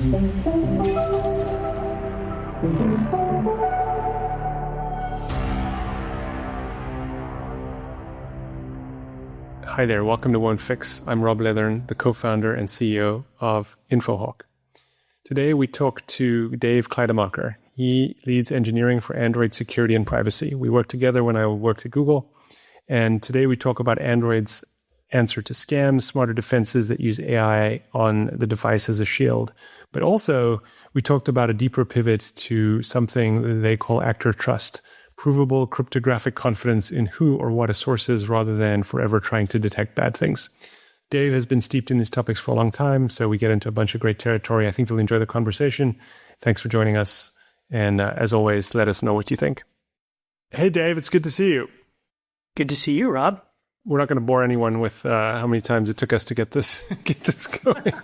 Hi there, welcome to One Fix. I'm Rob Leathern, the co-founder and CEO of InfoHawk. Today we talk to Dave Kleidermacher. He leads engineering for Android security and privacy. We worked together when I worked at Google, and today we talk about Android's answer to scams, smarter defenses that use AI on the device as a shield. But also, we talked about a deeper pivot to something that they call actor trust, provable cryptographic confidence in who or what a source is rather than forever trying to detect bad things. Dave has been steeped in these topics for a long time, so we get into a bunch of great territory. I think you'll enjoy the conversation. Thanks for joining us. And as always, let us know what you think. Hey, Dave, it's good to see you. Good to see you, Rob. We're not going to bore anyone with how many times it took us to get this going.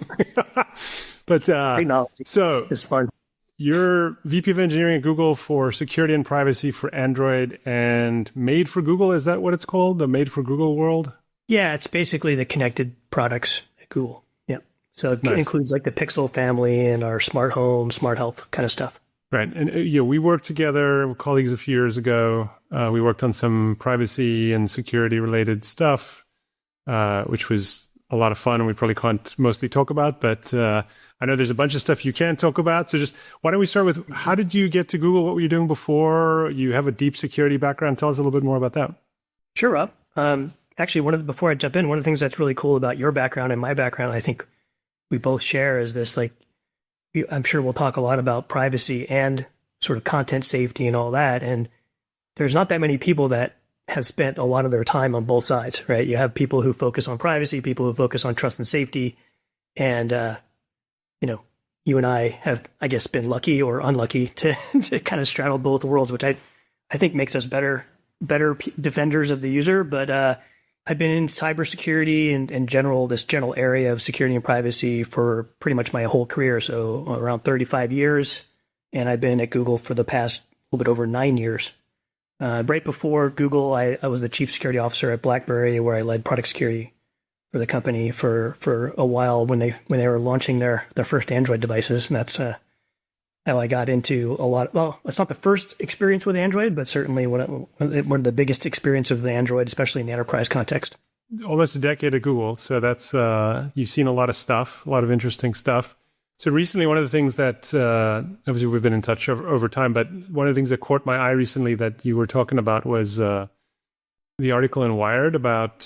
But technology. So it's fun. You're VP of Engineering at Google for security and privacy for Android and Made for Google. Is that what it's called? The Made for Google world? Yeah, it's basically the connected products at Google. Yeah. So it includes like the Pixel family and our smart home, smart health kind of stuff. Right. And we worked together, colleagues a few years ago. We worked on some privacy and security related stuff, which was a lot of fun and we probably can't mostly talk about, but I know there's a bunch of stuff you can talk about. So just why don't we start with how did you get to Google? What were you doing before? You have a deep security background. Tell us a little bit more about that. Sure, Rob. Actually, before I jump in, one of the things that's really cool about your background and my background, I think we both share is this, like, I'm sure we'll talk a lot about privacy and sort of content safety and all that. And there's not that many people that have spent a lot of their time on both sides, right? You have people who focus on privacy, people who focus on trust and safety. And, you and I have, I guess, been lucky or unlucky to kind of straddle both worlds, which I think makes us better defenders of the user. But I've been in cybersecurity and this general area of security and privacy for pretty much my whole career. So around 35 years. And I've been at Google for the past little bit over 9 years. Right before Google, I was the chief security officer at BlackBerry, where I led product security for the company for a while when they were launching their first Android devices. And that's how I got into a lot. Well, it's not the first experience with Android, but certainly one of the biggest experience of the Android, especially in the enterprise context. Almost a decade at Google. So that's, you've seen a lot of stuff, a lot of interesting stuff. So recently, one of the things that, obviously we've been in touch over time, but one of the things that caught my eye recently that you were talking about was the article in Wired about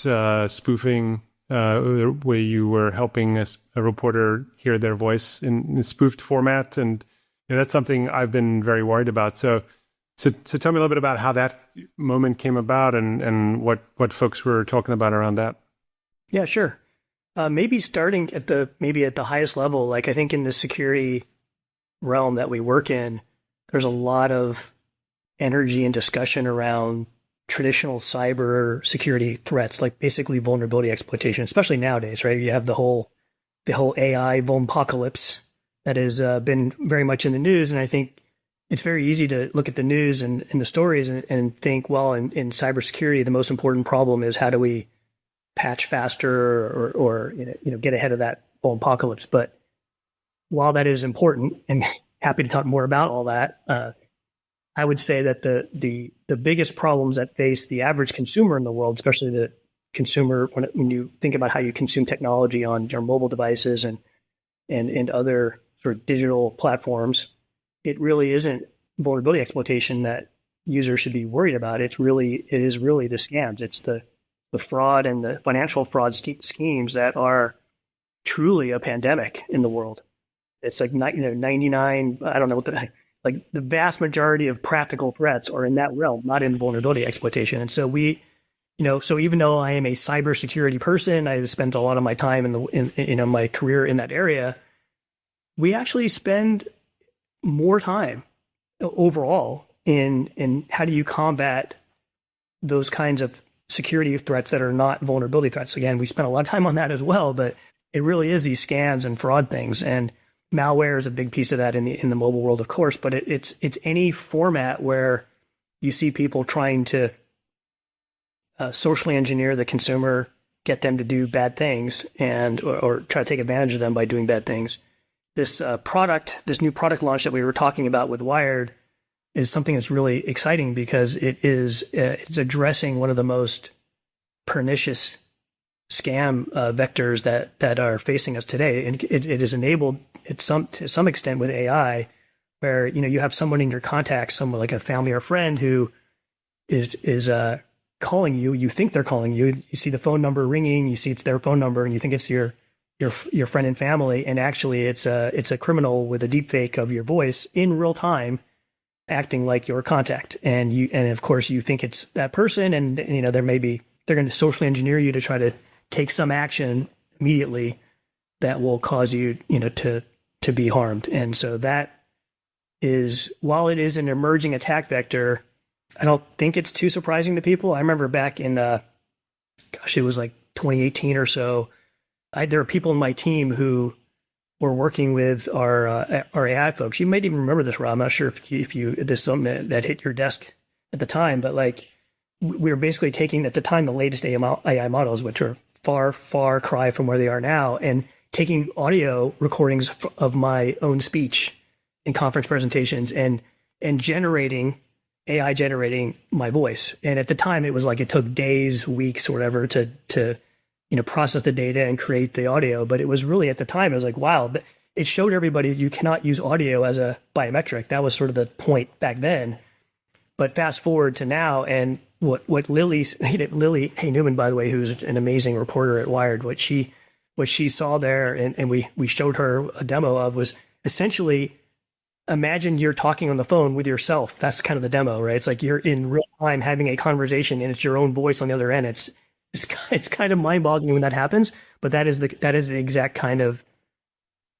spoofing, where you were helping a reporter hear their voice in spoofed format. And that's something I've been very worried about. So tell me a little bit about how that moment came about and what folks were talking about around that. Yeah, sure. Maybe starting at the highest level, like I think in the security realm that we work in, there's a lot of energy and discussion around traditional cyber security threats, like basically vulnerability exploitation, especially nowadays, right? You have the whole AI vulnapocalypse that has been very much in the news. And I think it's very easy to look at the news and the stories and think, well, in cybersecurity, the most important problem is how do we patch faster or get ahead of that apocalypse. But while that is important, and happy to talk more about all that, I would say that the biggest problems that face the average consumer in the world, especially the consumer when you think about how you consume technology on your mobile devices and other sort of digital platforms, it really isn't vulnerability exploitation that users should be worried about. It is really the scams. It's the fraud and the financial fraud schemes that are truly a pandemic in the world. It's like 99, I don't know what the vast majority of practical threats are in that realm, not in vulnerability exploitation. And so so even though I am a cybersecurity person, I've spent a lot of my time in my career in that area, we actually spend more time overall in how do you combat those kinds of security threats that are not vulnerability threats. Again, we spent a lot of time on that as well, but it really is these scams and fraud things. And malware is a big piece of that in the mobile world, of course, but it's any format where you see people trying to socially engineer the consumer, get them to do bad things or try to take advantage of them by doing bad things. this new product launch that we were talking about with Wired is something that's really exciting because it's addressing one of the most pernicious scam vectors that are facing us today. And it is enabled to some extent with AI, where you have someone in your contacts, someone like a family or friend who is calling you. You think they're calling you. You see the phone number ringing. You see it's their phone number, and you think it's your friend and family. And actually, it's a criminal with a deep fake of your voice in real time, acting like your contact. And of course you think it's that person, and they're going to socially engineer you to try to take some action immediately that will cause you to be harmed. And so that is, while it is an emerging attack vector, I don't think it's too surprising to people. I remember back in, it was like 2018 or so, there were people in my team who were working with our AI folks. You might even remember this, Rob. I'm not sure if you this something that hit your desk at the time, but like we were basically taking at the time the latest AI models, which are far cry from where they are now, and taking audio recordings of my own speech in conference presentations and AI generating my voice. And at the time, it was like it took days, weeks, or whatever to process the data and create the audio. But it was really, at the time, it was like, wow. But it showed everybody you cannot use audio as a biometric. That was sort of the point back then. But fast forward to now, and what Lily Newman, by the way, who's an amazing reporter at Wired, what she saw there, and we showed her a demo of, was essentially, imagine you're talking on the phone with yourself. That's kind of the demo, right? It's like you're in real time having a conversation, and it's your own voice on the other end. It's kind of mind-boggling when that happens, but that is the exact kind of,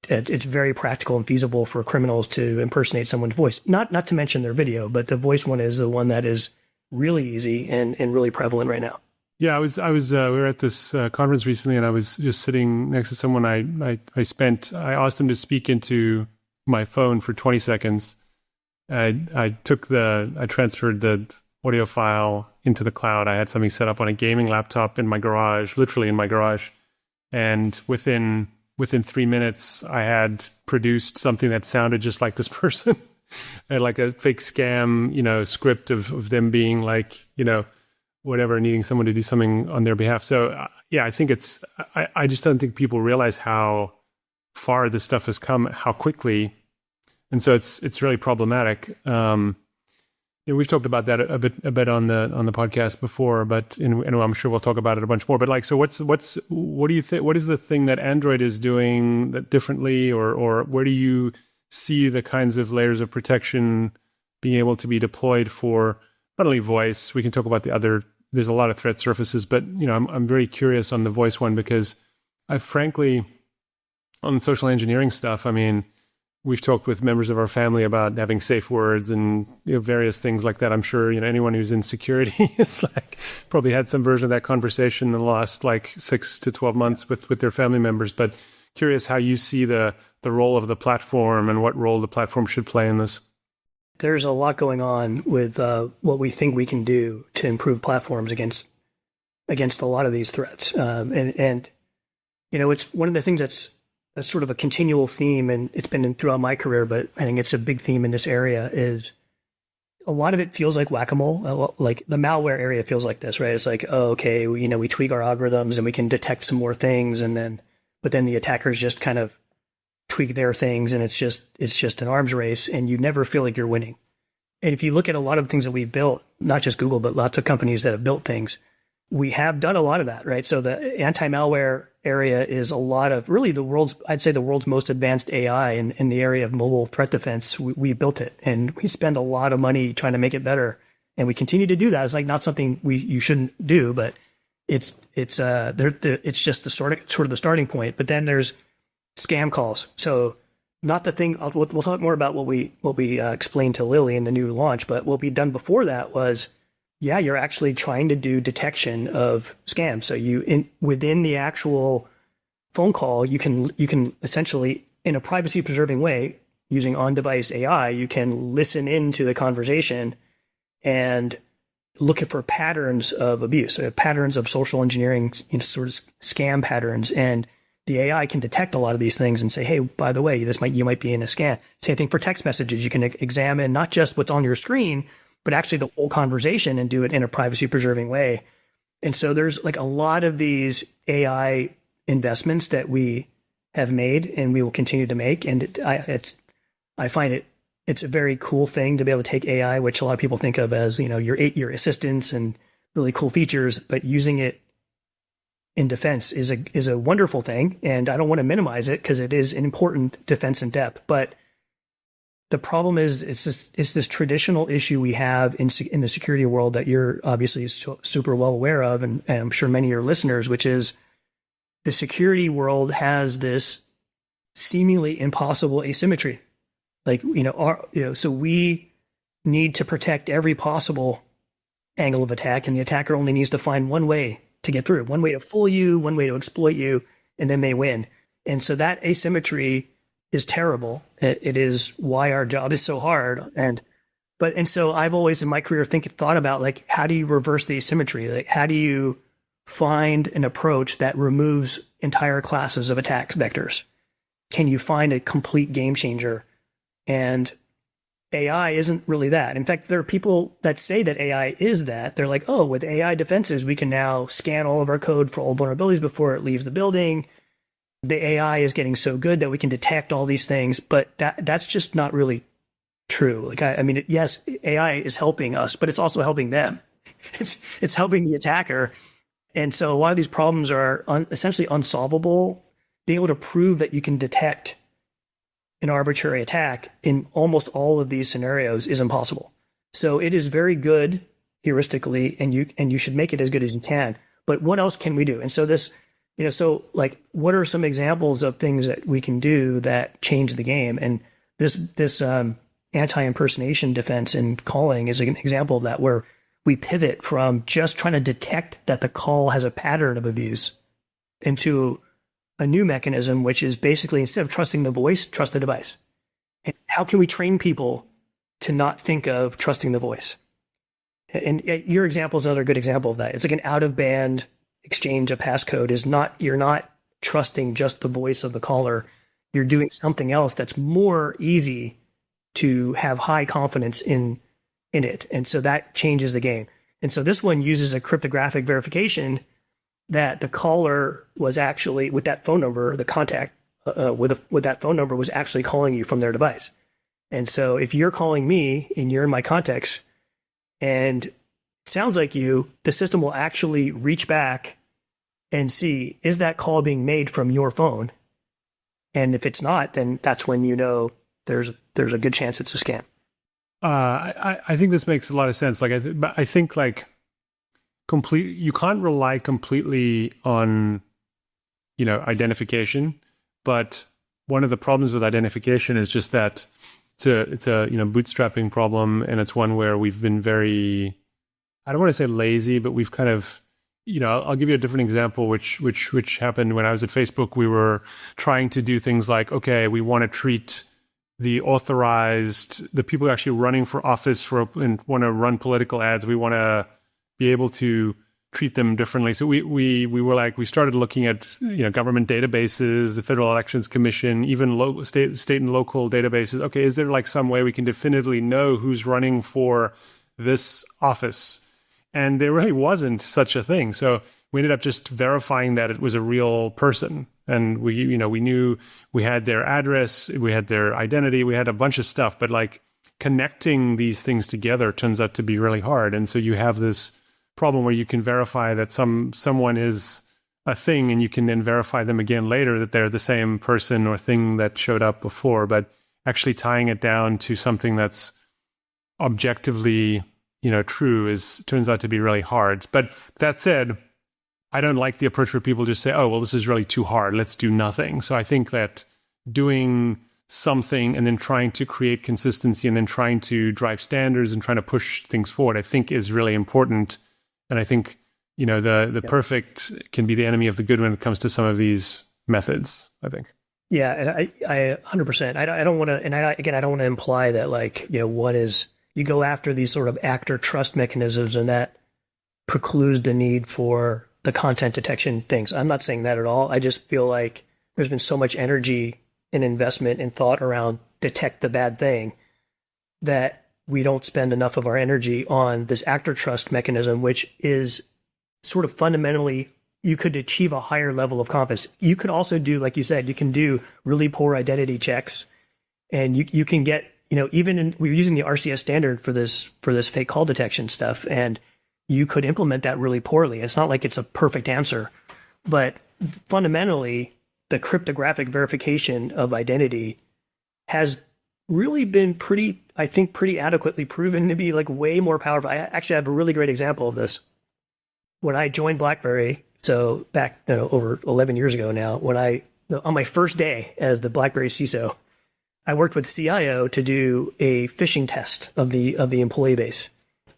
it's very practical and feasible for criminals to impersonate someone's voice. Not to mention their video, but the voice one is the one that is really easy and really prevalent right now. Yeah, we were at this conference recently, and I was just sitting next to someone I asked them to speak into my phone for 20 seconds. I transferred the audio file into the cloud. I had something set up on a gaming laptop in my garage, literally in my garage. And within 3 minutes, I had produced something that sounded just like this person. I had like a fake scam, script of them being like, whatever, needing someone to do something on their behalf. So yeah, I think I just don't think people realize how far this stuff has come, how quickly. And so it's really problematic. We've talked about that a bit on the podcast before, but and I'm sure we'll talk about it a bunch more. But like, so what do you think? What is the thing that Android is doing that differently, or where do you see the kinds of layers of protection being able to be deployed for not only voice? We can talk about the other. There's a lot of threat surfaces, but I'm very curious on the voice one, because I frankly, on social engineering stuff, I mean, we've talked with members of our family about having safe words and various things like that. I'm sure anyone who's in security is like probably had some version of that conversation in the last like 6 to 12 months with their family members. But curious how you see the role of the platform and what role the platform should play in this. There's a lot going on with what we think we can do to improve platforms against a lot of these threats. And it's one of the things that's sort of a continual theme, and it's been throughout my career, but I think it's a big theme in this area, is a lot of it feels like whack-a-mole. Like the malware area feels like this, right? It's like, oh, okay, we tweak our algorithms and we can detect some more things, but then the attackers just kind of tweak their things, and it's just an arms race, and you never feel like you're winning. And if you look at a lot of things that we've built, not just Google, but lots of companies that have built things, we have done a lot of that, right? So the anti-malware area is a lot of really the world's most advanced AI in the area of mobile threat defense. We built it, and we spend a lot of money trying to make it better, and we continue to do that. It's like not something you shouldn't do, but it's just the sort of the starting point. But then there's scam calls. So not the thing. We'll talk more about what we explained to Lily in the new launch, but what we'd done before that was, yeah, you're actually trying to do detection of scams. So within the actual phone call, you can essentially, in a privacy preserving way, using on-device AI, you can listen into the conversation and look for patterns of abuse, patterns of social engineering, sort of scam patterns, and the AI can detect a lot of these things and say, hey, by the way, you might be in a scam. Same thing for text messages. You can examine not just what's on your screen, but actually the whole conversation and do it in a privacy preserving way. And so there's like a lot of these AI investments that we have made and we will continue to make. And I find it's a very cool thing to be able to take AI, which a lot of people think of as, your assistants and really cool features, but using it in defense is a wonderful thing. And I don't want to minimize it because it is an important defense in depth. But the problem is it's this traditional issue we have in the security world that you're obviously super well aware of, and I'm sure many of your listeners, which is the security world has this seemingly impossible asymmetry. Like, so we need to protect every possible angle of attack, and the attacker only needs to find one way to get through, one way to fool you, one way to exploit you, and then they win. And so that asymmetry is terrible. It is why our job is so hard. And so I've always in my career thought about like, how do you reverse the asymmetry? Like, how do you find an approach that removes entire classes of attack vectors? Can you find a complete game changer? And AI isn't really that. In fact, there are people that say that AI is that. They're like, oh, with AI defenses, we can now scan all of our code for all vulnerabilities before it leaves the building. The AI is getting so good that we can detect all these things, but that's just not really true. Like, I mean, yes, AI is helping us, but it's also helping them. It's helping the attacker. And so a lot of these problems are essentially unsolvable. Being able to prove that you can detect an arbitrary attack in almost all of these scenarios is impossible. So it is very good heuristically, and you should make it as good as you can. But what else can we do? And so this, so like, what are some examples of things that we can do that change the game? And this anti-impersonation defense in calling is an example of that, where we pivot from just trying to detect that the call has a pattern of abuse into a new mechanism, which is basically, instead of trusting the voice, trust the device. And how can we train people to not think of trusting the voice? And your example is another good example of that. It's like an out-of-band exchange of passcode you're not trusting just the voice of the caller. You're doing something else that's more easy to have high confidence in it. And so that changes the game. And so this one uses a cryptographic verification that the caller was actually, with that phone number, the contact with that phone number was actually calling you from their device. And so if you're calling me and you're in my context and it sounds like you, the system will actually reach back and see, is that call being made from your phone? And if it's not, then that's when there's a good chance it's a scam. I think this makes a lot of sense. Like, I think like you can't rely completely on, identification. But one of the problems with identification is just that it's a bootstrapping problem, and it's one where we've been very, I don't want to say lazy, but we've kind of, I'll give you a different example, which happened when I was at Facebook. We were trying to do things like, okay, we want to treat the people actually running for office and want to run political ads. We want to be able to treat them differently. So we started looking at government databases, the Federal Elections Commission, even state and local databases. Okay, is there like some way we can definitively know who's running for this office? And there really wasn't such a thing. So we ended up just verifying that it was a real person. And we knew we had their address, we had their identity, we had a bunch of stuff, but like connecting these things together turns out to be really hard. And so you have this problem where you can verify that someone is a thing, and you can then verify them again later that they're the same person or thing that showed up before. But actually tying it down to something that's objectively, true turns out to be really hard. But that said, I don't like the approach where people just say, oh, well, this is really too hard, let's do nothing. So I think that doing something and then trying to create consistency and then trying to drive standards and trying to push things forward, I think is really important. And I think, the perfect can be the enemy of the good when it comes to some of these methods, I think. Yeah, and I 100%. I don't want to, and I don't want to imply that one is, you go after these sort of actor trust mechanisms and that precludes the need for the content detection things. I'm not saying that at all. I just feel like there's been so much energy and investment and thought around detect the bad thing that we don't spend enough of our energy on this actor trust mechanism, which is sort of fundamentally, you could achieve a higher level of confidence. You could also do, like you said, you can do really poor identity checks, and you can get, we're using the RCS standard for this fake call detection stuff, and you could implement that really poorly. It's not like it's a perfect answer, but fundamentally, the cryptographic verification of identity has really been pretty adequately proven to be like way more powerful. I actually have a really great example of this. When I joined BlackBerry, so back over 11 years ago now, on my first day as the BlackBerry CISO, I worked with CIO to do a phishing test of the employee base,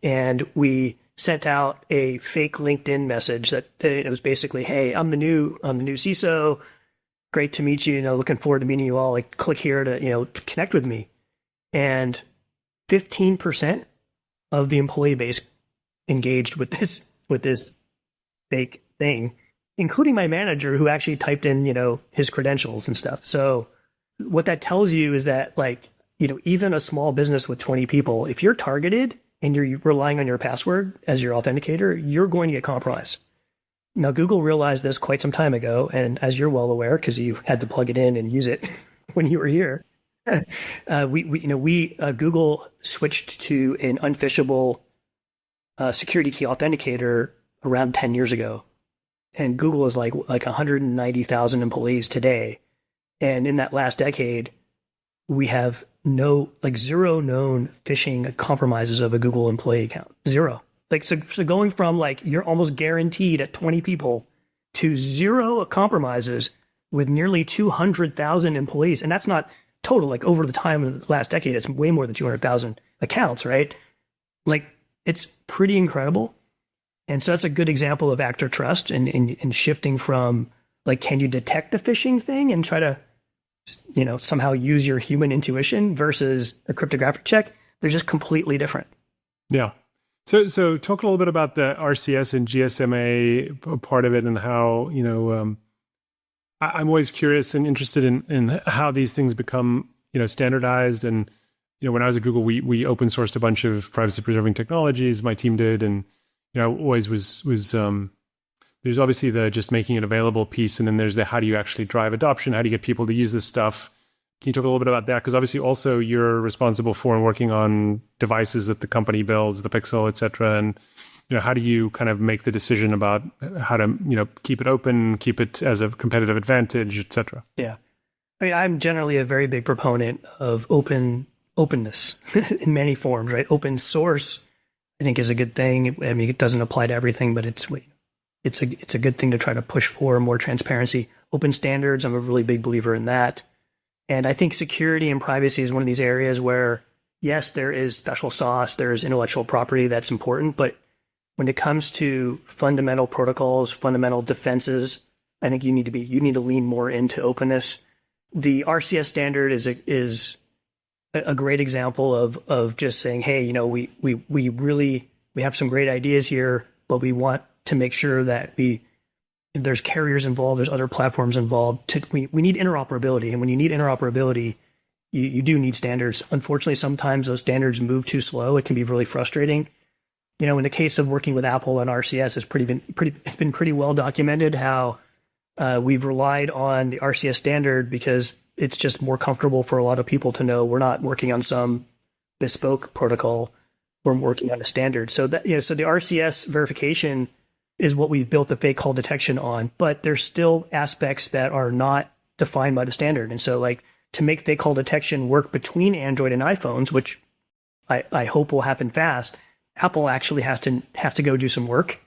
and we sent out a fake LinkedIn message that it was basically, "Hey, I'm the new CISO. Great to meet you. Looking forward to meeting you all. Like, click here to connect with me." And 15% of the employee base engaged with this fake thing, including my manager, who actually typed in his credentials and stuff. So what that tells you is that even a small business with 20 people, if you're targeted and you're relying on your password as your authenticator, you're going to get compromised. Now, Google realized this quite some time ago, and as you're well aware, because you had to plug it in and use it when you were here, Google switched to an unphishable security key authenticator around 10 years ago, and Google is like 190,000 employees today, and in that last decade, we have zero known phishing compromises of a Google employee account. Zero. So going from you're almost guaranteed at 20 people to zero compromises with nearly 200,000 employees. And that's not total, over the time of the last decade, it's way more than 200,000 accounts, right? It's pretty incredible. And so that's a good example of actor trust and shifting from can you detect the phishing thing and try to, somehow use your human intuition versus a cryptographic check. They're just completely different. Yeah. So talk a little bit about the RCS and GSMA part of it, and how, I'm always curious and interested in how these things become, standardized. And, when I was at Google, we open sourced a bunch of privacy preserving technologies, my team did. And, always was there's obviously the just making it available piece. And then there's the, how do you actually drive adoption? How do you get people to use this stuff? Can you talk a little bit about that? Because obviously also you're responsible for and working on devices that the company builds, the Pixel, et cetera. And, how do you kind of make the decision about how to, keep it open, keep it as a competitive advantage, et cetera? Yeah. I mean, I'm generally a very big proponent of openness in many forms, right? Open source, I think, is a good thing. I mean, it doesn't apply to everything, but it's a good thing to try to push for more transparency. Open standards, I'm a really big believer in that. And I think security and privacy is one of these areas where, yes, there is special sauce, there is intellectual property that's important, but when it comes to fundamental protocols, fundamental defenses, I think you need to lean more into openness. The RCS standard is a great example of just saying, hey, we have some great ideas here, but we want to make sure that there's carriers involved, there's other platforms involved. We need interoperability. And when you need interoperability, you do need standards. Unfortunately, sometimes those standards move too slow. It can be really frustrating. In the case of working with Apple and RCS, it's been pretty well documented how we've relied on the RCS standard because it's just more comfortable for a lot of people to know we're not working on some bespoke protocol. We're working on a standard. So the RCS verification is what we've built the fake call detection on, but there's still aspects that are not defined by the standard. And so to make fake call detection work between Android and iPhones, which I hope will happen fast, Apple actually have to go do some work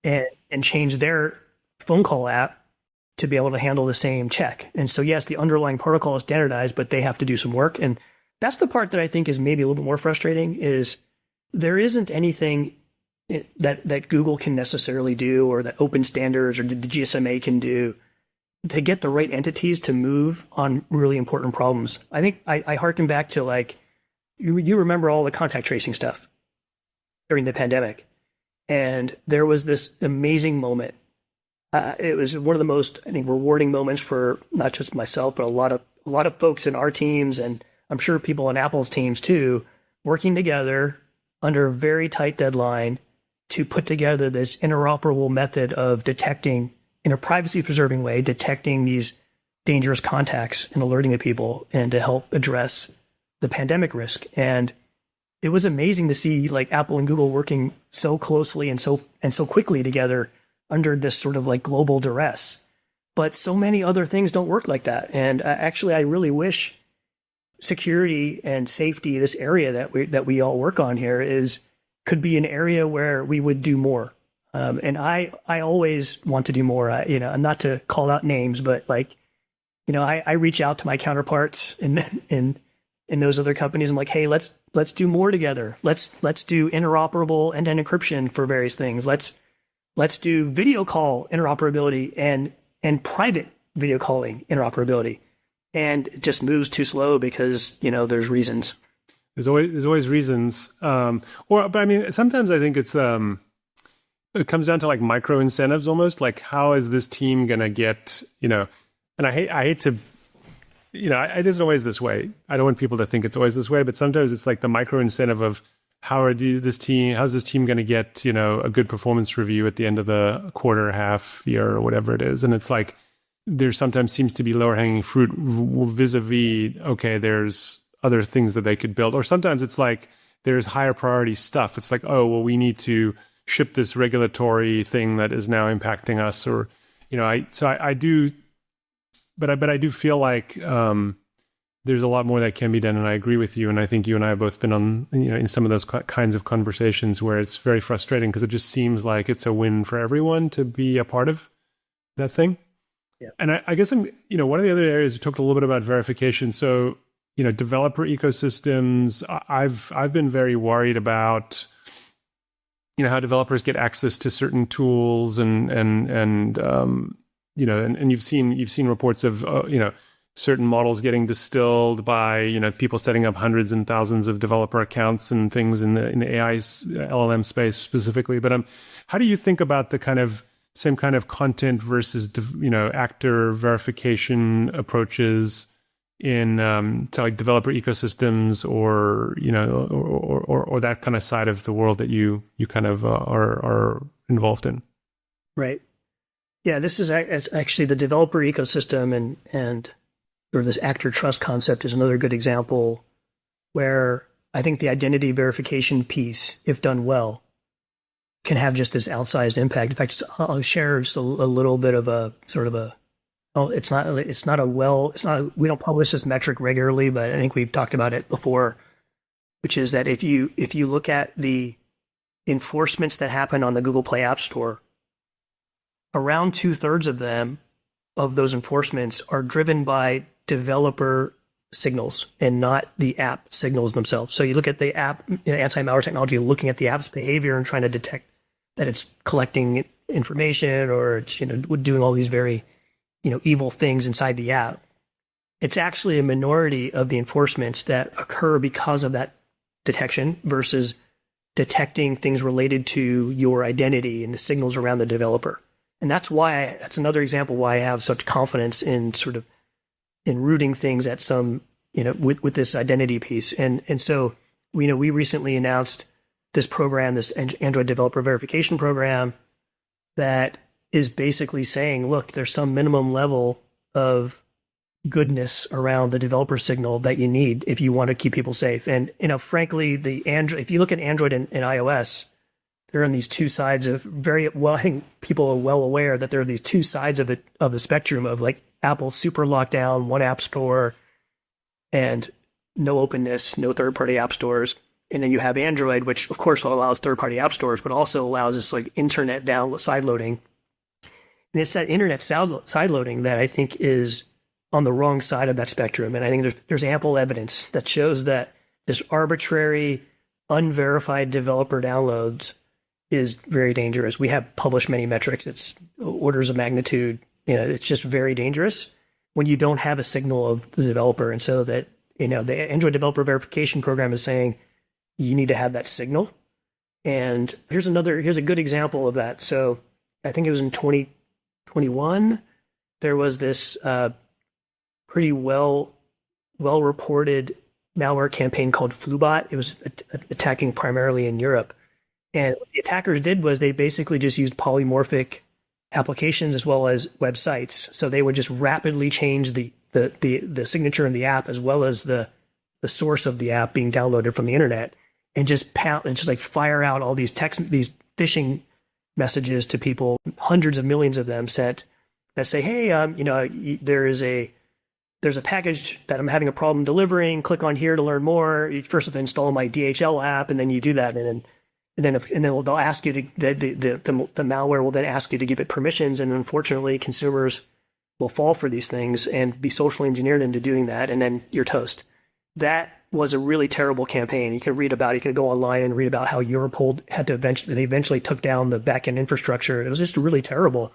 and change their phone call app to be able to handle the same check. And so, yes, the underlying protocol is standardized, but they have to do some work. And that's the part that I think is maybe a little bit more frustrating, is there isn't anything that Google can necessarily do, or that open standards or the GSMA can do, to get the right entities to move on really important problems. I think I harken back to you remember all the contact tracing stuff during the pandemic. And there was this amazing moment. it was one of the most, I think, rewarding moments for not just myself, but a lot of folks in our teams, and I'm sure people on Apple's teams too, working together under a very tight deadline to put together this interoperable method of detecting, in a privacy-preserving way, detecting these dangerous contacts and alerting the people, and to help address the pandemic risk. And it was amazing to see like Apple and Google working so closely and so quickly together under this sort of like global duress. But so many other things don't work like that. And actually, I really wish security and safety, this area that we all work on here, could be an area where we would do more. And I always want to do more. Not to call out names, but like, I reach out to my counterparts in those other companies. I'm like, hey, let's do more together. Let's do interoperable end-to-end encryption for various things. Let's do video call interoperability and private video calling interoperability. And it just moves too slow because, there's reasons. There's always reasons. But I mean, sometimes I think it comes down to like micro incentives almost. Like, how is this team going to get, and I hate to, it isn't always this way. I don't want people to think it's always this way, but sometimes it's like the micro incentive of how's this team going to get, a good performance review at the end of the quarter, half, year, or whatever it is. And it's like, there sometimes seems to be lower hanging fruit vis-a-vis, okay, there's other things that they could build. Or sometimes it's like, there's higher priority stuff. It's like, oh, well, we need to ship this regulatory thing that is now impacting us. Or, I do, but I do feel like there's a lot more that can be done. And I agree with you. And I think you and I have both been on, in some of those kinds of conversations where it's very frustrating because it just seems like it's a win for everyone to be a part of that thing. Yeah. And I guess one of the other areas we talked a little bit about verification. So, developer ecosystems, I've been very worried about, how developers get access to certain tools and you've seen reports of, certain models getting distilled by, people setting up hundreds and thousands of developer accounts and things in the AI LLM space specifically. But how do you think about the same kind of content versus, actor verification approaches in to like developer ecosystems or that kind of side of the world that you kind of are involved in? Right. Yeah, this is actually the developer ecosystem and or this actor trust concept is another good example where I think the identity verification piece, if done well, can have just this outsized impact. In fact, I'll share just a little bit of a sort of a, we don't publish this metric regularly, but I think we've talked about it before, which is that if you look at the enforcements that happen on the Google Play App Store, around 2/3 of those enforcements are driven by developer signals and not the app signals themselves. So you look at the app, anti-malware technology, looking at the app's behavior and trying to detect that it's collecting information or it's doing all these very evil things inside the app. It's actually a minority of the enforcements that occur because of that detection versus detecting things related to your identity and the signals around the developer. And that's another example why I have such confidence in in rooting things at some, with this identity piece. And so, we recently announced this program, this Android developer verification program that is basically saying, look, there's some minimum level of goodness around the developer signal that you need if you want to keep people safe. And, frankly, if you look at Android and iOS, they're on these two sides of I think people are well aware that there are these two sides of the spectrum of like Apple super lockdown, one app store, and no openness, no third-party app stores. And then you have Android, which of course allows third-party app stores, but also allows this like internet side loading. And it's that internet side loading that I think is on the wrong side of that spectrum. And I think there's ample evidence that shows that this arbitrary, unverified developer downloads is very dangerous. We have published many metrics. It's orders of magnitude. It's just very dangerous when you don't have a signal of the developer. And so that, the Android developer verification program is saying you need to have that signal. And here's a good example of that. So I think it was in 21, there was this pretty well reported malware campaign called Flubot. It was attacking primarily in Europe. And what the attackers did was they basically just used polymorphic applications as well as websites. So they would just rapidly change the signature in the app as well as the source of the app being downloaded from the internet, and just like fire out all these these phishing messages to people, hundreds of millions of them sent, that say, hey, there's a package that I'm having a problem delivering. Click on here to learn more. You first have to install my DHL app, and then you do that, and then they'll ask you to the malware will then ask you to give it permissions, and unfortunately, consumers will fall for these things and be socially engineered into doing that, and then you're toast. That was a really terrible campaign. You can read about it. You can go online and read about how Europol they eventually took down the backend infrastructure. It was just really terrible.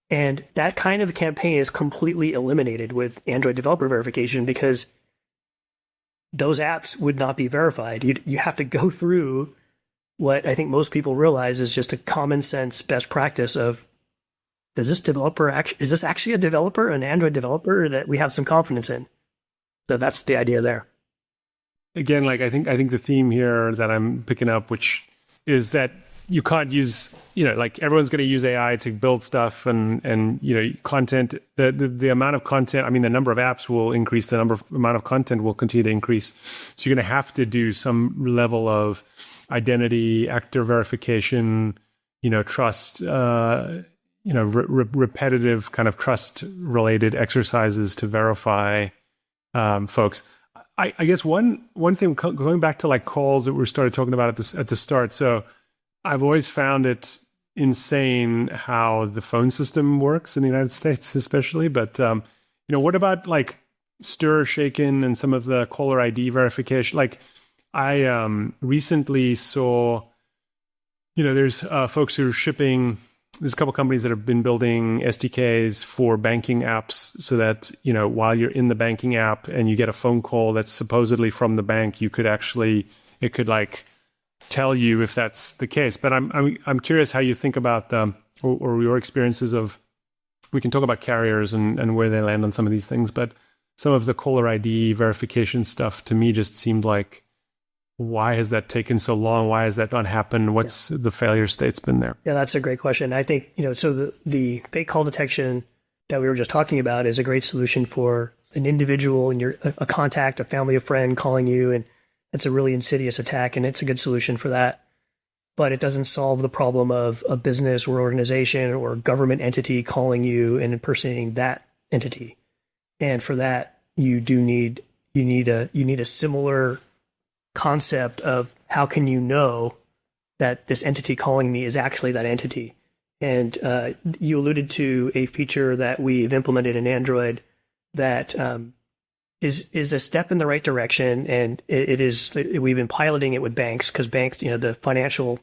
And that kind of campaign is completely eliminated with Android developer verification, because those apps would not be verified. You have to go through what I think most people realize is just a common sense best practice of, is this actually a developer, an Android developer that we have some confidence in? So that's the idea there. Again, like I think the theme here that I'm picking up, which is that you can't use, like everyone's going to use AI to build stuff, and content, the amount of content, I mean, the number of apps will increase, the amount of content will continue to increase. So you're going to have to do some level of identity, actor verification, trust, repetitive kind of trust related exercises to verify folks. I guess one thing, going back to like calls that we started talking about at the start. So I've always found it insane how the phone system works in the United States, especially. But what about like stir, shaken, and some of the caller ID verification? Like I recently saw, there's folks who are shipping. There's a couple companies that have been building SDKs for banking apps, so that while you're in the banking app and you get a phone call that's supposedly from the bank, it could like tell you if that's the case. But I'm curious how you think about or your experiences of. We can talk about carriers and where they land on some of these things, but some of the caller ID verification stuff to me just seemed like, why has that taken so long? Why has that not happened? What's the failure state's been there? Yeah, that's a great question. I think, so the fake call detection that we were just talking about is a great solution for an individual and a contact, a family, a friend calling you, and it's a really insidious attack, and it's a good solution for that. But it doesn't solve the problem of a business or organization or government entity calling you and impersonating that entity. And for that, you need a similar concept of how can you know that this entity calling me is actually that entity. And you alluded to a feature that we've implemented in Android that is a step in the right direction, and we've been piloting it with banks, because banks, the financial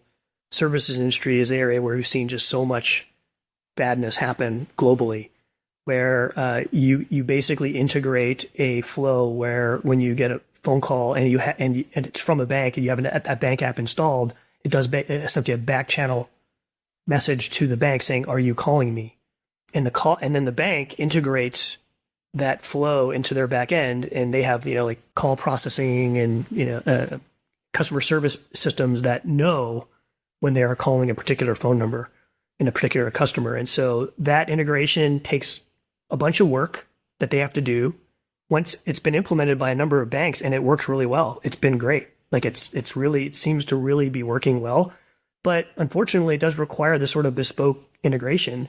services industry is the area where we've seen just so much badness happen globally, where you basically integrate a flow where when you get a phone call and and it's from a bank and you have a bank app installed, it does essentially a back channel message to the bank saying, "Are you calling me?" And then the bank integrates that flow into their back end, and they have like call processing and customer service systems that know when they are calling a particular phone number in a particular customer. And so that integration takes a bunch of work that they have to do. Once it's been implemented by a number of banks and it works really well, it's been great. Like it seems to really be working well, but unfortunately it does require this sort of bespoke integration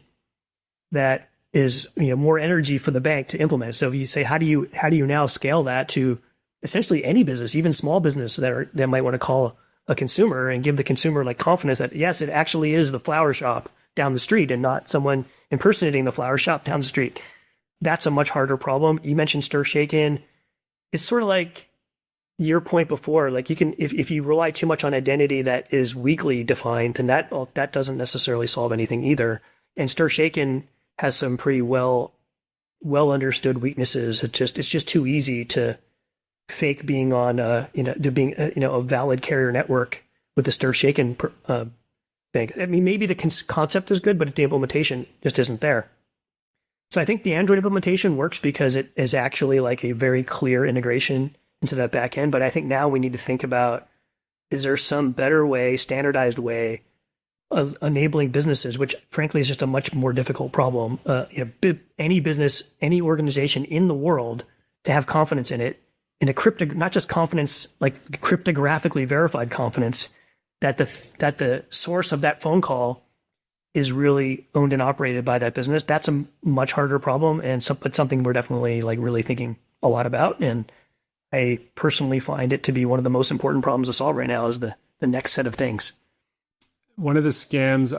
that is more energy for the bank to implement. So if you say, how do you now scale that to essentially any business, even small business that might want to call a consumer and give the consumer like confidence that yes, it actually is the flower shop down the street and not someone impersonating the flower shop down the street. That's a much harder problem. You mentioned stir shaken. It's sort of like your point before, like you can, if you rely too much on identity that is weakly defined, then that doesn't necessarily solve anything either. And stir shaken has some pretty well understood weaknesses. It's just too easy to fake being on a valid carrier network with the stir shaken thing. I mean, maybe the concept is good, but the implementation just isn't there. So I think the Android implementation works because it is actually like a very clear integration into that back end. But I think now we need to think about, is there some better way, standardized way of enabling businesses, which frankly is just a much more difficult problem. Any business, any organization in the world to have confidence in it, in a not just confidence, like cryptographically verified confidence that the source of that phone call is really owned and operated by that business. That's a much harder problem, but something we're definitely like really thinking a lot about. And I personally find it to be one of the most important problems to solve right now is the next set of things. One of the scams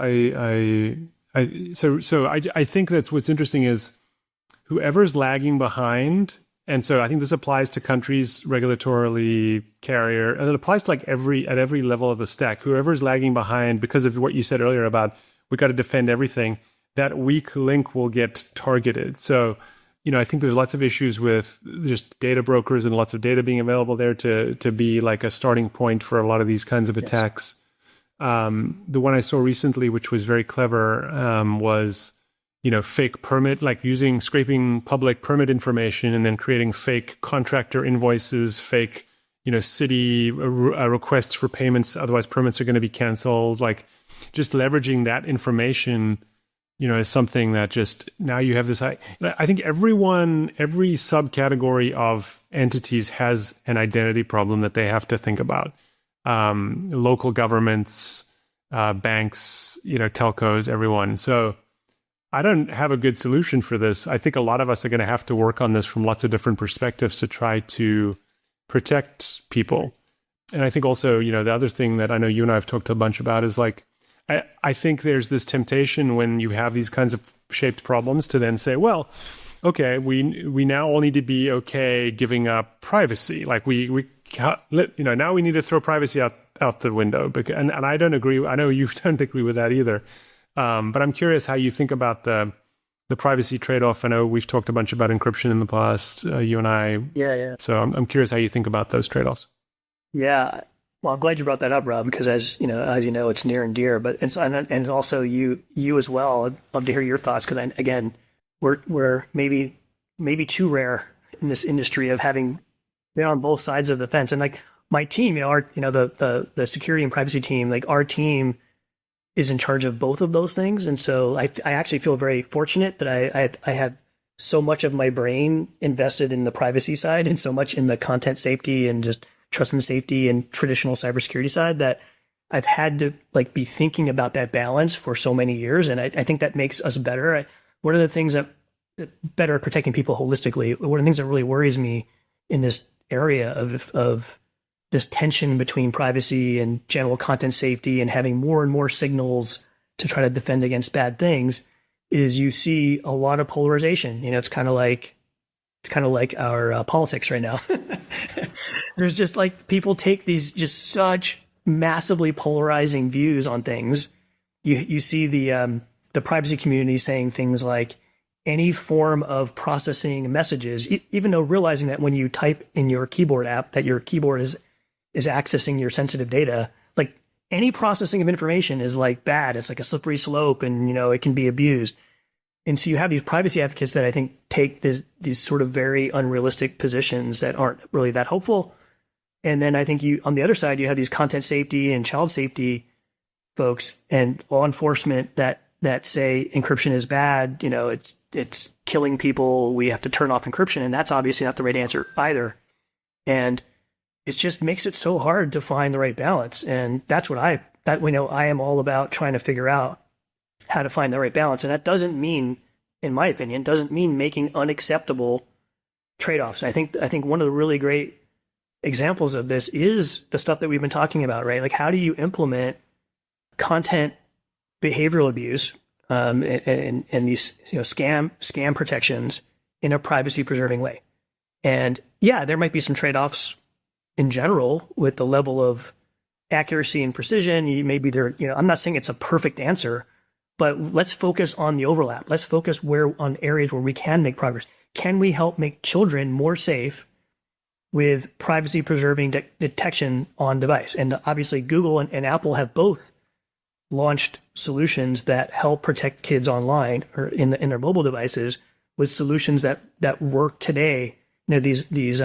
I think that's what's interesting is whoever's lagging behind. And so I think this applies to countries, regulatorily, carrier, and it applies to like at every level of the stack. Whoever's lagging behind because of what you said earlier about we got to defend everything, that weak link will get targeted. So, I think there's lots of issues with just data brokers and lots of data being available there to be like a starting point for a lot of these kinds of attacks. The one I saw recently, which was very clever, was, fake permit, like scraping public permit information and then creating fake contractor invoices, fake, city requests for payments. Otherwise permits are going to be canceled. Like just leveraging that information, is something that just now you have this. I think every subcategory of entities has an identity problem that they have to think about. Local governments, banks, telcos, everyone. So I don't have a good solution for this. I think a lot of us are going to have to work on this from lots of different perspectives to try to protect people. And I think also, the other thing that I know you and I have talked a bunch about is like, I think there's this temptation when you have these kinds of shaped problems to then say, well, okay, we now all need to be okay giving up privacy. Like now we need to throw privacy out the window. And I don't agree. I know you don't agree with that either. But I'm curious how you think about the privacy trade-off. I know we've talked a bunch about encryption in the past, you and I. Yeah. So I'm curious how you think about those trade-offs. Yeah. Well, I'm glad you brought that up, Rob, because as you know, it's near and dear. But and also you as well. I'd love to hear your thoughts because again, we're maybe too rare in this industry of having been on both sides of the fence. And like my team, the security and privacy team, like our team is in charge of both of those things. And so I actually feel very fortunate that I have so much of my brain invested in the privacy side and so much in the content safety and just trust and safety and traditional cybersecurity side that I've had to like be thinking about that balance for so many years. And I think that makes us better. One of the things that better at protecting people holistically, one of the things that really worries me in this area of this tension between privacy and general content safety and having more and more signals to try to defend against bad things is you see a lot of polarization. It's kind of like our politics right now. There's just like people take these just such massively polarizing views on things. You see the privacy community saying things like any form of processing messages, even though realizing that when you type in your keyboard app that your keyboard is accessing your sensitive data, like any processing of information is like bad. It's like a slippery slope and, it can be abused. And so you have these privacy advocates that I think take these sort of very unrealistic positions that aren't really that hopeful. And then I think on the other side, you have these content safety and child safety folks and law enforcement that say encryption is bad. It's killing people. We have to turn off encryption. And that's obviously not the right answer either. And it just makes it so hard to find the right balance. And that's what I am all about trying to figure out how to find the right balance. And that doesn't mean, in my opinion, making unacceptable trade-offs. I think one of the really great examples of this is the stuff that we've been talking about, right? Like how do you implement content behavioral abuse and these scam protections in a privacy preserving way? And yeah, there might be some trade-offs in general with the level of accuracy and precision. Maybe I'm not saying it's a perfect answer, but let's focus on the overlap. Let's focus on areas where we can make progress. Can we help make children more safe with privacy preserving detection on device? And obviously Google and Apple have both launched solutions that help protect kids online or in their mobile devices with solutions that work today. These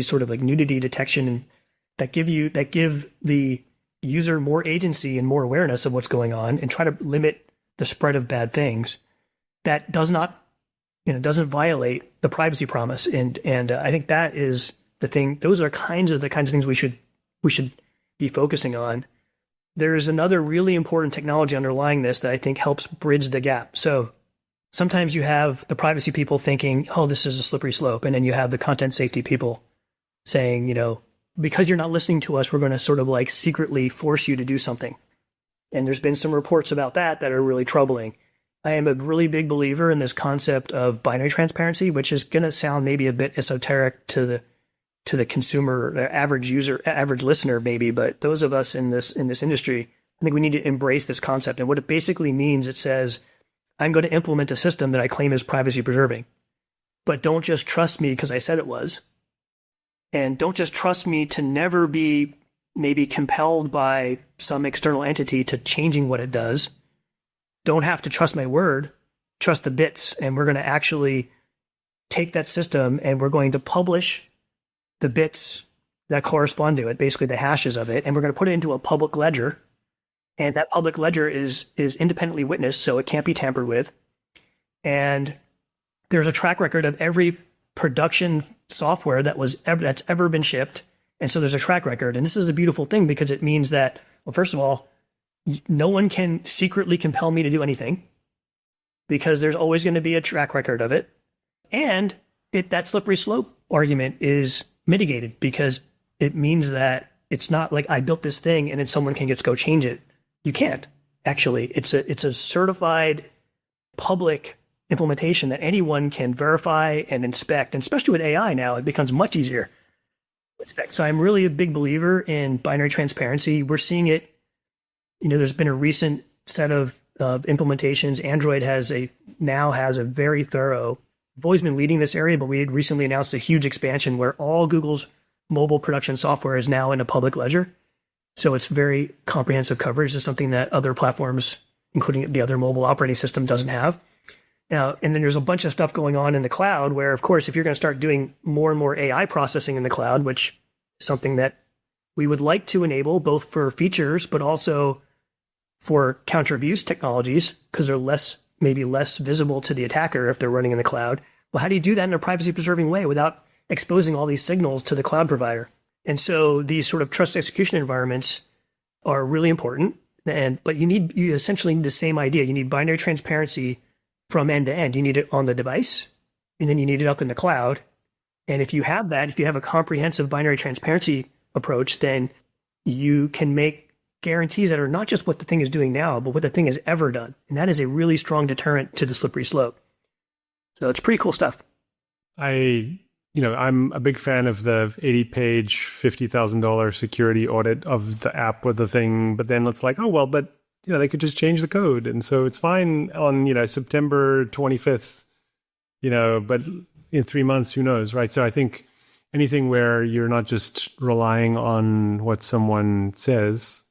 sort of like nudity detection that give the user more agency and more awareness of what's going on and try to limit the spread of bad things. That doesn't violate the privacy promise. And I think that is the thing. Those are the kinds of things we should be focusing on. There's another really important technology underlying this that I think helps bridge the gap. So sometimes you have the privacy people thinking, oh, this is a slippery slope. And then you have the content safety people saying, because you're not listening to us, we're going to sort of like secretly force you to do something. And there's been some reports about that are really troubling. I am a really big believer in this concept of binary transparency, which is going to sound maybe a bit esoteric to the consumer, the average user, average listener, maybe. But those of us in this industry, I think we need to embrace this concept. And what it basically means, it says, I'm going to implement a system that I claim is privacy preserving, but don't just trust me because I said it was. And don't just trust me to never be maybe compelled by some external entity to changing what it does. Don't have to trust my word, trust the bits. And we're going to actually take that system and we're going to publish the bits that correspond to it, basically the hashes of it. And we're going to put it into a public ledger. And that public ledger is independently witnessed, so it can't be tampered with. And there's a track record of every production software that's ever been shipped. And so there's a track record. And this is a beautiful thing because it means that, well, first of all, no one can secretly compel me to do anything because there's always going to be a track record of it. And that slippery slope argument is mitigated because it means that it's not like I built this thing and then someone can just go change it. You can't. Actually, it's a certified public implementation that anyone can verify and inspect. And especially with AI now, it becomes much easier to inspect. So I'm really a big believer in binary transparency. We're seeing it. There's been a recent set of implementations. Android now has a very thorough. We've always been leading this area, but we had recently announced a huge expansion where all Google's mobile production software is now in a public ledger. So it's very comprehensive coverage. It's something that other platforms, including the other mobile operating system, doesn't have. Now, and then there's a bunch of stuff going on in the cloud where, of course, if you're going to start doing more and more AI processing in the cloud, which is something that we would like to enable both for features, but also for counter abuse technologies, because they're maybe less visible to the attacker if they're running in the cloud. Well, how do you do that in a privacy preserving way without exposing all these signals to the cloud provider? And so these sort of trust execution environments are really important. But you essentially need the same idea. You need binary transparency from end to end. You need it on the device, and then you need it up in the cloud. And if you have a comprehensive binary transparency approach, then you can make guarantees that are not just what the thing is doing now, but what the thing has ever done. And that is a really strong deterrent to the slippery slope. So it's pretty cool stuff. I'm a big fan of the 80-page, $50,000 security audit of the app or the thing. But then it's like, oh, well, but they could just change the code. And so it's fine on, September 25th, but in 3 months, who knows, right? So I think anything where you're not just relying on what someone says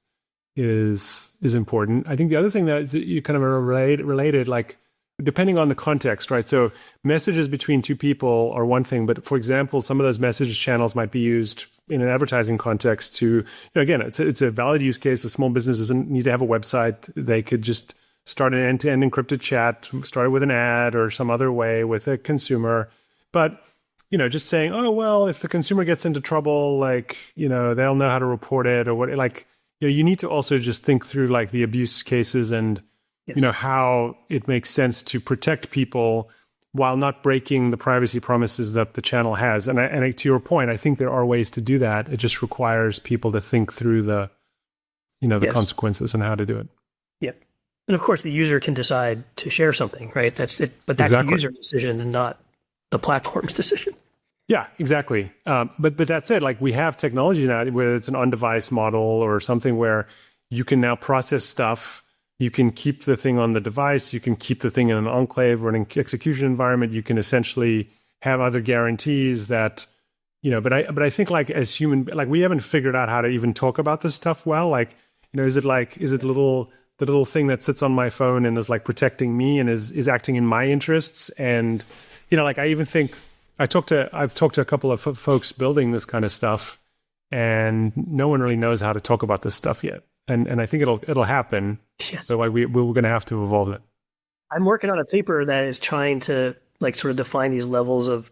is important. I think the other thing that you kind of are related, like depending on the context, right? So messages between two people are one thing, but for example, some of those message channels might be used in an advertising context to, again, it's a valid use case. A small business doesn't need to have a website. They could just start an end-to-end encrypted chat, start with an ad or some other way with a consumer. But, just saying, oh, well, if the consumer gets into trouble, they'll know how to report it or what, you need to also just think through the abuse cases and, yes, how it makes sense to protect people while not breaking the privacy promises that the channel has. And to your point, I think there are ways to do that. It just requires people to think through the yes, consequences and how to do it. Yep. And of course, the user can decide to share something, right? That's it. But that's exactly the user decision and not the platform's decision. Yeah, exactly. But that said, we have technology now, whether it's an on-device model or something where you can now process stuff. You can keep the thing on the device. You can keep the thing in an enclave or an execution environment. You can essentially have other guarantees that, But I think as human, we haven't figured out how to even talk about this stuff well. Is it the the little thing that sits on my phone and is like protecting me and is acting in my interests. And, like I even think I've talked to a couple of folks building this kind of stuff, and no one really knows how to talk about this stuff yet. And I think it'll happen. Yes. So we're going to have to evolve it. I'm working on a paper that is trying to like sort of define these levels of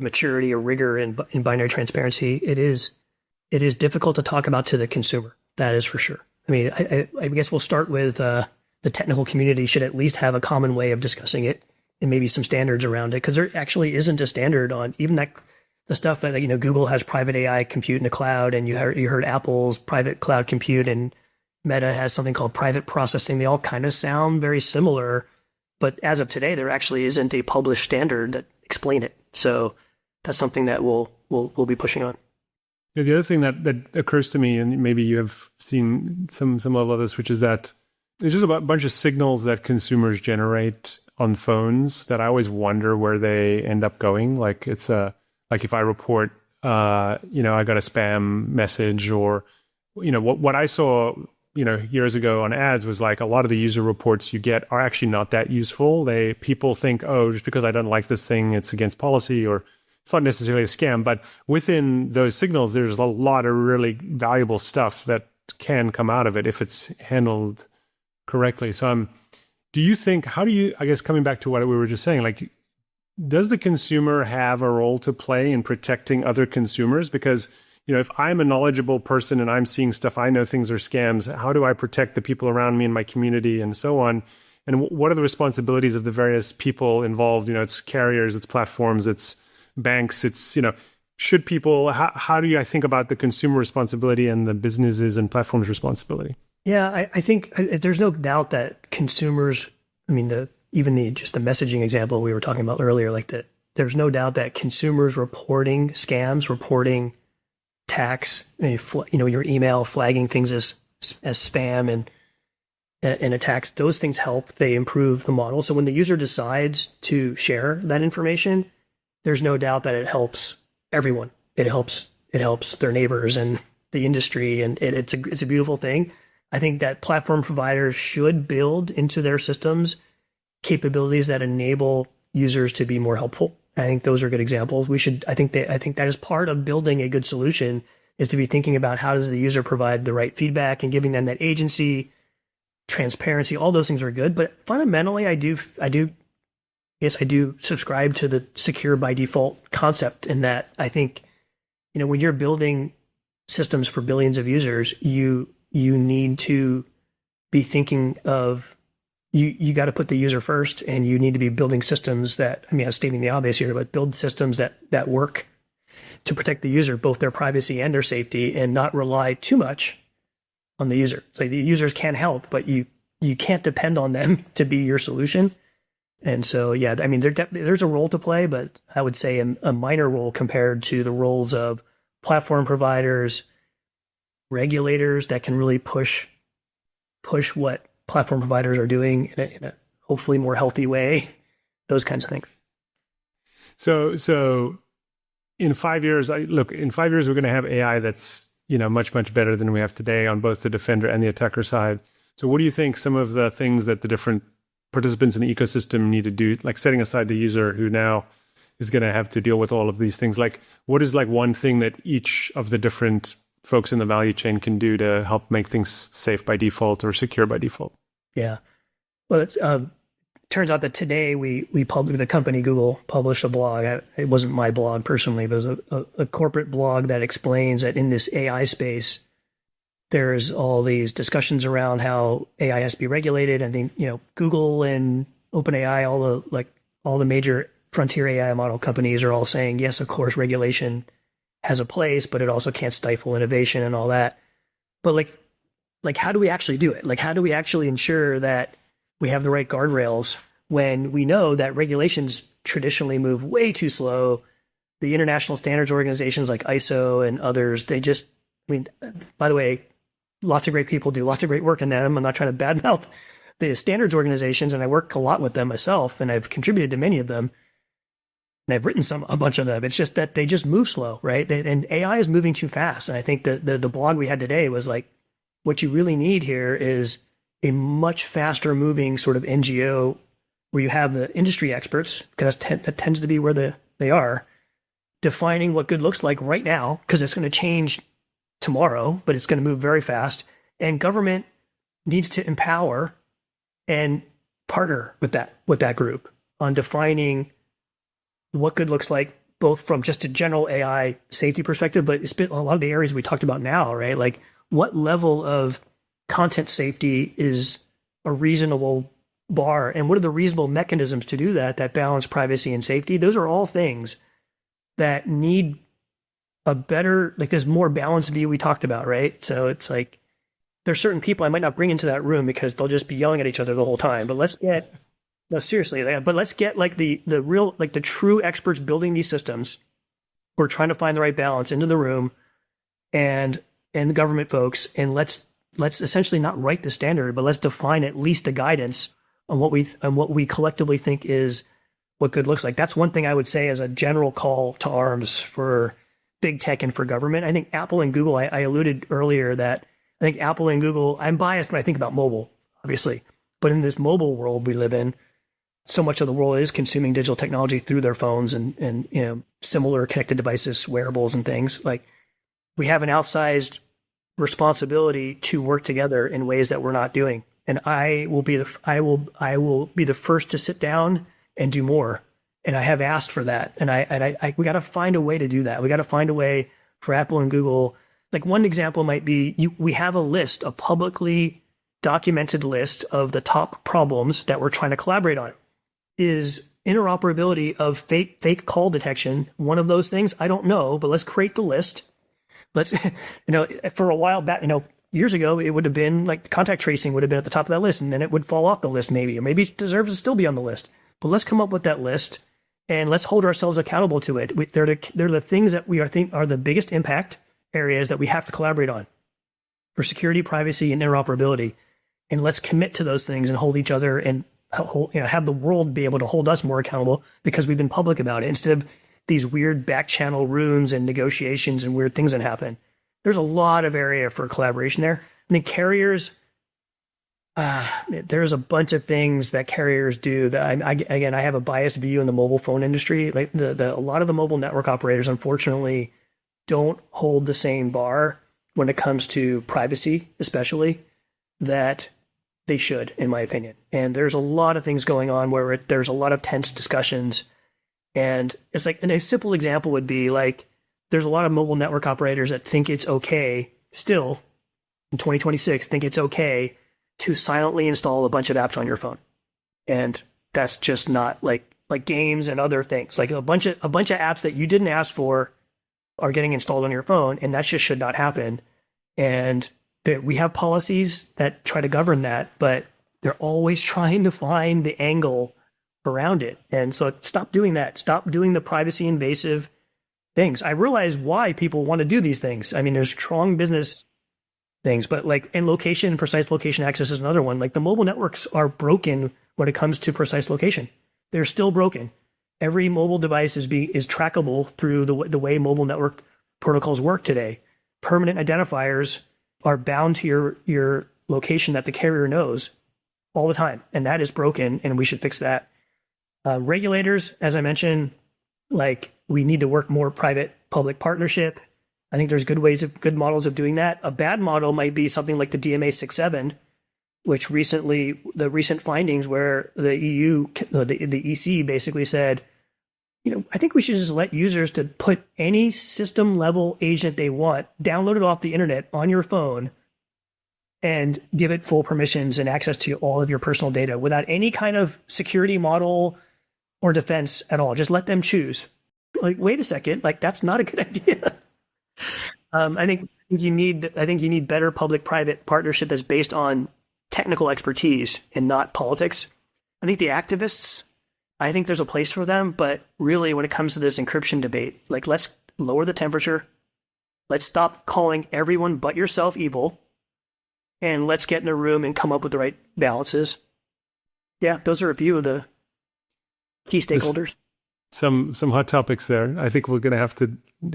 maturity or rigor in binary transparency. It is difficult to talk about to the consumer. That is for sure. I mean, I guess we'll start with the technical community should at least have a common way of discussing it and maybe some standards around it, because there actually isn't a standard on even that the stuff that Google has private AI compute in the cloud, and you heard Apple's private cloud compute, and Meta has something called private processing. They all kind of sound very similar, but as of today, there actually isn't a published standard that explain it. So that's something that we'll be pushing on. The other thing that occurs to me, and maybe you have seen some level of this, which is that there's just a bunch of signals that consumers generate on phones that I always wonder where they end up going. Like it's like if I report, I got a spam message, or, what I saw, years ago on ads was like a lot of the user reports you get are actually not that useful. People think, oh, just because I don't like this thing, it's against policy, or it's not necessarily a scam. But within those signals, there's a lot of really valuable stuff that can come out of it if it's handled correctly. So I guess coming back to what we were just saying, like, does the consumer have a role to play in protecting other consumers? Because, if I'm a knowledgeable person and I'm seeing stuff, I know things are scams, how do I protect the people around me in my community and so on? And what are the responsibilities of the various people involved? It's carriers, it's platforms, it's banks, it's, should people, how do I think about the consumer responsibility and the businesses and platforms responsibility? Yeah, I think there's no doubt that consumers, just the messaging example we were talking about earlier, like that, there's no doubt that consumers reporting scams, reporting tax, your email flagging things as spam and attacks, those things help. They improve the model. So when the user decides to share that information, there's no doubt that it helps everyone. It helps their neighbors and the industry, and it's a beautiful thing. I think that platform providers should build into their systems capabilities that enable users to be more helpful. I think those are good examples. I think that is part of building a good solution, is to be thinking about how does the user provide the right feedback and giving them that agency, transparency. All those things are good, but fundamentally, I do subscribe to the secure by default concept, in that I think, when you're building systems for billions of users, you need to be thinking of, you got to put the user first, and you need to be building systems that, I'm stating the obvious here, but build systems that work to protect the user, both their privacy and their safety, and not rely too much on the user. So the users can help, but you can't depend on them to be your solution. And so, yeah, there's a role to play, but I would say a minor role compared to the roles of platform providers, regulators that can really push what platform providers are doing in a hopefully more healthy way, those kinds of things. So in 5 years, we're going to have AI that's, much, much better than we have today on both the defender and the attacker side. So what do you think some of the things that the different participants in the ecosystem need to do, like setting aside the user who now is going to have to deal with all of these things? Like, what is like one thing that each of the different folks in the value chain can do to help make things safe by default or secure by default? Yeah. Well, it turns out that today the company Google published a blog. It wasn't my blog personally, but it was a corporate blog that explains that in this AI space, there's all these discussions around how AI has to be regulated. I think, Google and OpenAI, all the major frontier AI model companies are all saying, yes, of course, regulation has a place, but it also can't stifle innovation and all that. But how do we actually do it? Like, how do we actually ensure that we have the right guardrails when we know that regulations traditionally move way too slow? The international standards organizations like ISO and others, by the way, lots of great people do lots of great work in them. I'm not trying to badmouth the standards organizations, and I work a lot with them myself, and I've contributed to many of them. And I've written a bunch of them. It's just that they just move slow, right? And AI is moving too fast. And I think the blog we had today was what you really need here is a much faster moving sort of NGO where you have the industry experts, because that tends to be where they are, defining what good looks like right now, because it's going to change tomorrow, but it's going to move very fast. And government needs to empower and partner with that group on defining what good looks like, both from just a general AI safety perspective, but it's been a lot of the areas we talked about now, right? Like what level of content safety is a reasonable bar, and what are the reasonable mechanisms to do that balance privacy and safety? Those are all things that need a better, like this more balanced view we talked about, right? So it's like, there's certain people I might not bring into that room because they'll just be yelling at each other the whole time. But let's get, no, seriously, but let's get like the real, like the true experts building these systems who are trying to find the right balance into the room, and the government folks, and let's essentially not write the standard, but let's define at least the guidance on what we collectively think is what good looks like. That's one thing I would say as a general call to arms for big tech and for government. I think Apple and Google, I alluded earlier that I think Apple and Google, I'm biased when I think about mobile, obviously, but in this mobile world we live in, so much of the world is consuming digital technology through their phones and similar connected devices, wearables and things. Like, we have an outsized responsibility to work together in ways that we're not doing. And I will be the first to sit down and do more. And I have asked for that. And we got to find a way to do that. We got to find a way for Apple and Google. Like, one example might be we have a list, a publicly documented list of the top problems that we're trying to collaborate on. Is interoperability of fake call detection one of those things? I don't know, but let's create the list. Let's, for a while back, years ago, it would have been like contact tracing would have been at the top of that list, and then it would fall off the list maybe, or maybe it deserves to still be on the list. But let's come up with that list and let's hold ourselves accountable to it. They're the things that we think are the biggest impact areas that we have to collaborate on for security, privacy, and interoperability. And let's commit to those things and hold each other and have the world be able to hold us more accountable because we've been public about it, instead of these weird back channel runes and negotiations and weird things that happen. There's a lot of area for collaboration there. I think carriers, there's a bunch of things that carriers do that I have a biased view in the mobile phone industry. Like a lot of the mobile network operators, unfortunately, don't hold the same bar when it comes to privacy, especially, that they should, in my opinion. And there's a lot of things going on where there's a lot of tense discussions. And it's like, and a simple example would be like, there's a lot of mobile network operators that think it's okay, still in 2026, think it's okay to silently install a bunch of apps on your phone. And that's just not like games and other things. Like a bunch of apps that you didn't ask for are getting installed on your phone, and that just should not happen. And we have policies that try to govern that, but they're always trying to find the angle around it. And so stop doing that. Stop doing the privacy invasive things. I realize why people want to do these things. I mean, there's strong business things, but like, and location, precise location access is another one. Like, the mobile networks are broken when it comes to precise location. They're still broken. Every mobile device is trackable through the way mobile network protocols work today. Permanent identifiers are bound to your location that the carrier knows all the time, and that is broken, and we should fix that. Regulators, as I mentioned, like, we need to work more private-public partnership. I think there's good models of doing that. A bad model might be something like the DMA 6.7, which the recent findings where the EU, the EC basically said, I think we should just let users to put any system level agent they want, download it off the internet on your phone, and give it full permissions and access to all of your personal data without any kind of security model or defense at all. Just let them choose. Like, wait a second, like, that's not a good idea. I think you need better public-private partnership that's based on technical expertise and not politics. I think the activists, I think there's a place for them, but really when it comes to this encryption debate, like, let's lower the temperature. Let's stop calling everyone but yourself evil, and let's get in a room and come up with the right balances. Yeah, those are a few of the key stakeholders. some hot topics there. I think we're going to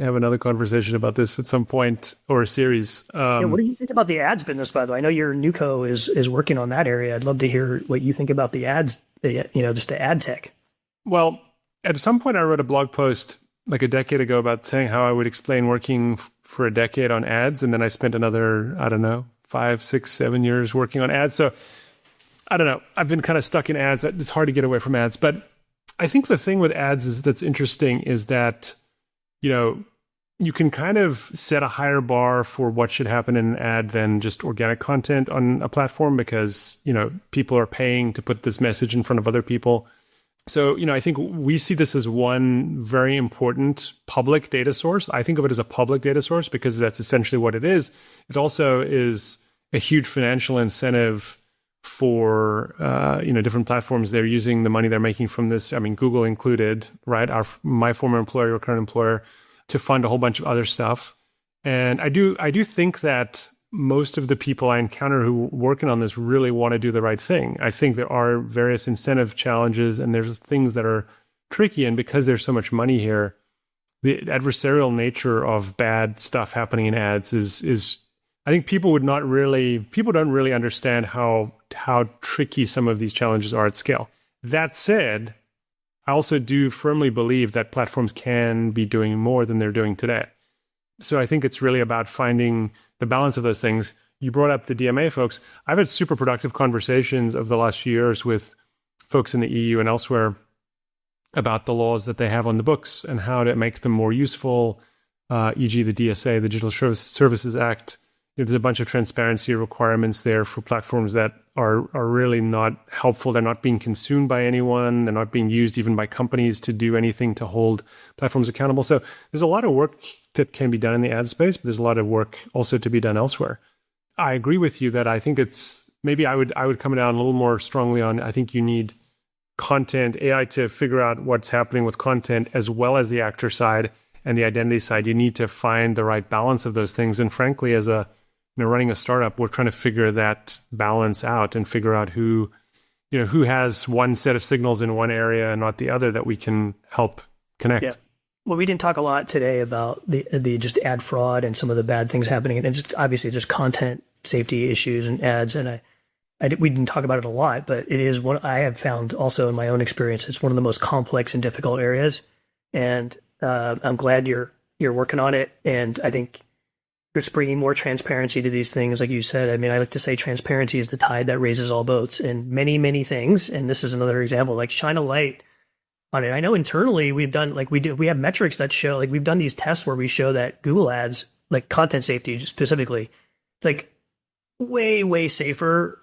have another conversation about this at some point, or a series. What do you think about the ads business, by the way? I know your Nuco is working on that area. I'd love to hear what you think about the ads, just the ad tech. Well, at some point I wrote a blog post like a decade ago about saying how I would explain working for a decade on ads. And then I spent another, 5, 6, 7 years working on ads. So I don't know. I've been kind of stuck in ads. It's hard to get away from ads. But I think the thing with ads that's interesting is that, you can kind of set a higher bar for what should happen in an ad than just organic content on a platform because, people are paying to put this message in front of other people. So, I think we see this as one very important public data source. I think of it as a public data source because that's essentially what it is. It also is a huge financial incentive for, different platforms. They're using the money they're making from this. I mean, Google included, right? My former employer, or current employer, to fund a whole bunch of other stuff. And I do think that most of the people I encounter who are working on this really want to do the right thing. I think there are various incentive challenges and there's things that are tricky. And because there's so much money here, the adversarial nature of bad stuff happening in ads is I think people don't really understand how tricky some of these challenges are at scale. That said, I also do firmly believe that platforms can be doing more than they're doing today. So I think it's really about finding the balance of those things. You brought up the DMA folks. I've had super productive conversations over the last few years with folks in the EU and elsewhere about the laws that they have on the books and how to make them more useful, e.g. the DSA, the Digital Services Act. There's a bunch of transparency requirements there for platforms that are really not helpful. They're not being consumed by anyone. They're not being used even by companies to do anything to hold platforms accountable. So there's a lot of work that can be done in the ad space, but there's a lot of work also to be done elsewhere. I agree with you that I think it's maybe I would come down a little more strongly on I think you need content, AI to figure out what's happening with content as well as the actor side and the identity side. You need to find the right balance of those things. And frankly, as running a startup, we're trying to figure that balance out and figure out who has one set of signals in one area and not the other that we can help connect. Yeah. Well, we didn't talk a lot today about the just ad fraud and some of the bad things happening. And it's obviously just content safety issues and ads. And we didn't talk about it a lot, but it is one I have found also in my own experience. It's one of the most complex and difficult areas. And I'm glad you're working on it. And I think it's bringing more transparency to these things. Like you said, I mean, I like to say transparency is the tide that raises all boats in many, many things. And this is another example, like shine a light on it. I know internally we've done, we have metrics that show, we've done these tests where we show that Google ads, like content safety specifically, way, way safer,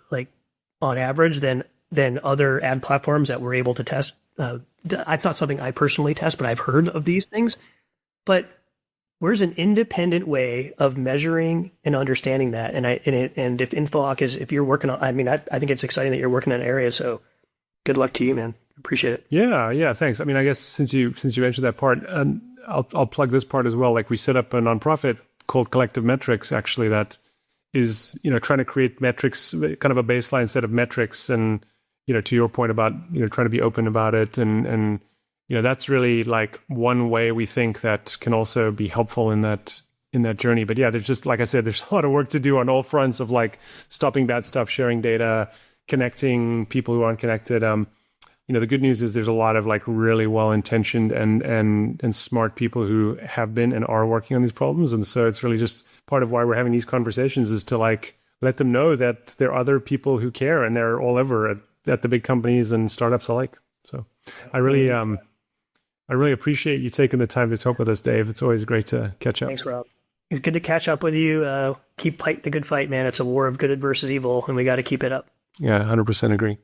on average than other ad platforms that we're able to test. It's not something I personally test, but I've heard of these things. But where's an independent way of measuring and understanding that? And if InfoHawk if you're working on, I think it's exciting that you're working in an area. So good luck to you, man. Appreciate it. Yeah, thanks. I mean, I guess since you mentioned that part, I'll plug this part as well. We set up a nonprofit called Collective Metrics, actually, that is trying to create metrics, kind of a baseline set of metrics, and to your point about trying to be open about it, and that's really one way we think that can also be helpful in that journey. But yeah, there's just, like I said, there's a lot of work to do on all fronts of stopping bad stuff, sharing data, connecting people who aren't connected. The good news is there's a lot of really well-intentioned and smart people who have been and are working on these problems. And so it's really just part of why we're having these conversations is to let them know that there are other people who care, and they're all over at the big companies and startups alike. So I really appreciate you taking the time to talk with us, Dave. It's always great to catch up. Thanks, Rob. It's good to catch up with you. Keep fighting the good fight, man. It's a war of good versus evil, and we got to keep it up. Yeah, 100% agree.